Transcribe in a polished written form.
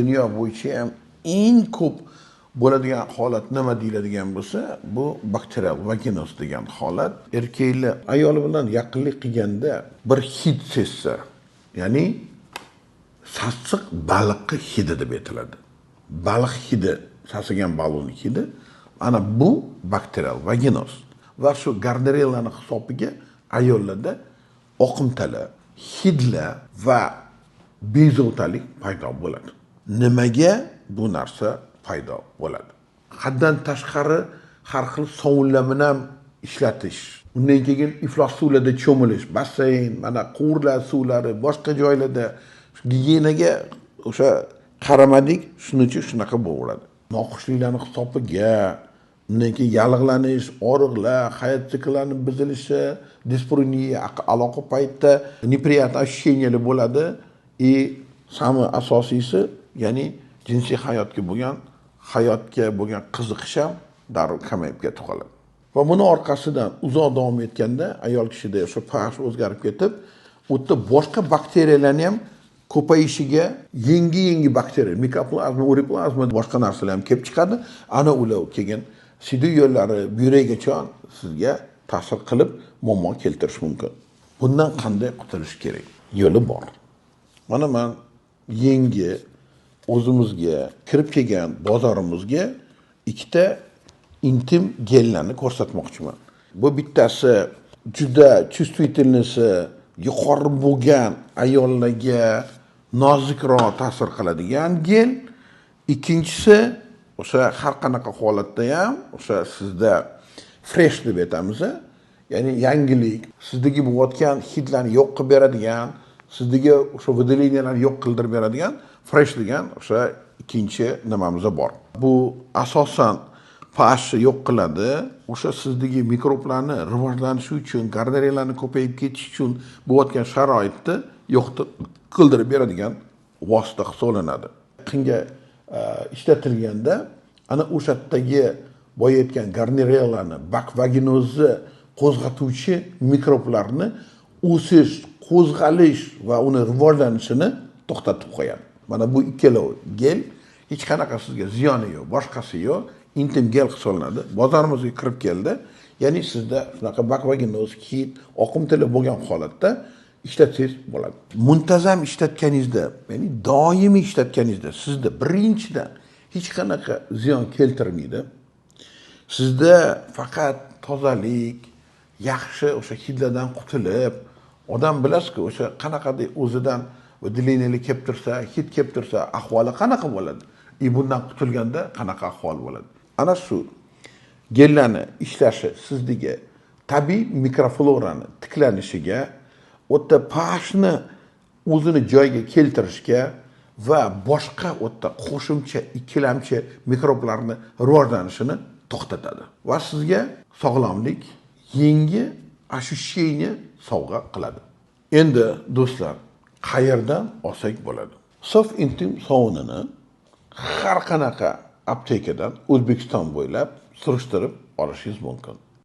Dunyo bo'yicha ham eng ko'p bo'ladigan holat nima deyiladigan bo'lsa, bu bakterial vaginoz degan holat. Erkaklar ayoli bilan yaqinlik qilganda bir hid sezsa, ya'ni sassiq baliqqa hidi deb aytiladi. Baliq hidi, sasigan baliqning hidi, ana bu bakterial vaginoz. Va shu gardnerellani hisobiga ayollarda oqimtalar, hidlar va bezovtalik paydo bo'ladi. Nimaga bu narsa paydo bo'ladi? Haddan tashqari har xil sovunlarni ham ishlatish, undan keyin iflos suvlarda cho'milish, basseyn, mana quvurlar suvlari, boshqa joylarda gigiyenaga o'sha qaramadik, shuning uchun shunaqa bo'ladi. Noxushliklarning hisobiga, undan keyin yallig'lanish, og'riqlar, hayot sikllarining buzilishi, disparoniya aloqa paytida неприятное ощущениyalar bo'ladi. Самый asosiysi, ya'ni jinsiy hayotga bo'lgan qiziqish ham darrov kamayib ketib qoladi. Va buni orqasidan uzoq davom etganda ayol kishida o'sha pH o'zgarib ketib, u yerda boshqa bakteriyalarning ham ko'payishiga yangi bakteriya, mikoplazma, uroplazma, boshqa narsalar ham kelib chiqadi. Ana ular keyin sidiy yo'llari, buyrakgacha sizga ta'sir qilib, muammo keltirish mumkin. Bundan qanday qutulish kerak? Yo'li bor. Mana men yangi o'zimizga kirib kelgan bozorimizga ikkita intim gellarni ko'rsatmoqchiman. Bu bittasi juda chувствительныйsi yuqori bo'lgan ayollarga nozikroq ta'sir qiladigan gel. Ikkinchisi o'sha har qanaqa holatda ham o'sha sizda fresh deb aytamiz, ya'ni yangilik, sizdagi bo'layotgan hidlarni yo'q qilib beradigan, sizdagi o'sha выделениyalarni yo'q qildirib beradigan fresh degan o'sha ikkinchi nimamiz bor. Bu asosan pH yo'q qiladi. O'sha sizdagi mikroblarni rivojlanishi uchun, gardneriylarni ko'payib ketishi uchun bo'layotgan sharoitni yo'q qildirib beradigan vosita hisoblanadi. Qinga ishlatilganda ana o'sha yerdagi boyayotgan gardneriylarni, bak vaginozni qo'zg'atuvchi mikroblarni o'sish, qo'zg'alish va uni rivojlanishini to'xtatib qo'yadi. Mana bu ikkala gel hech qanaqa sizga ziyoni yo'q, boshqasi yo'q, intim gel hisoblanadi. Bozorimizga kirib keldi. Ya'ni sizda shunaqa bak vaginoz, hid, oqimtili bo'lgan holatda ishlatsangiz bo'ladi. Muntazam ishlatganingizda, ya'ni doimiy ishlatganingizda sizda birinchidan hech qanaqa ziyon keltirmaydi. Sizda faqat tozalik, yaxshi o'sha hidlardan qutulib, odam bilasizku, o'sha qanaqadir o'zidan выделениyalar kelib tursa, hid kelib tursa, ahvoli qanaqa bo'ladi? Bundan qutulganda qanaqa ahvol bo'ladi? Ana shu gellarni ishlashi sizdagi tabiiy mikroflorani tiklanishiga, o'tda pHni o'zini joyiga keltirishga va boshqa o'tda qo'shimcha ikkilamchi mikroblarni rivojlanishini to'xtatadi va sizga sog'lomlik, yangi ощущение sovg'a qiladi. Endi do'stlar, qayerdan olsak bo'ladi? Sof intim sovunini har qanaqa aptekadan O'zbekiston bo'ylab surishtirib olishingiz mumkin.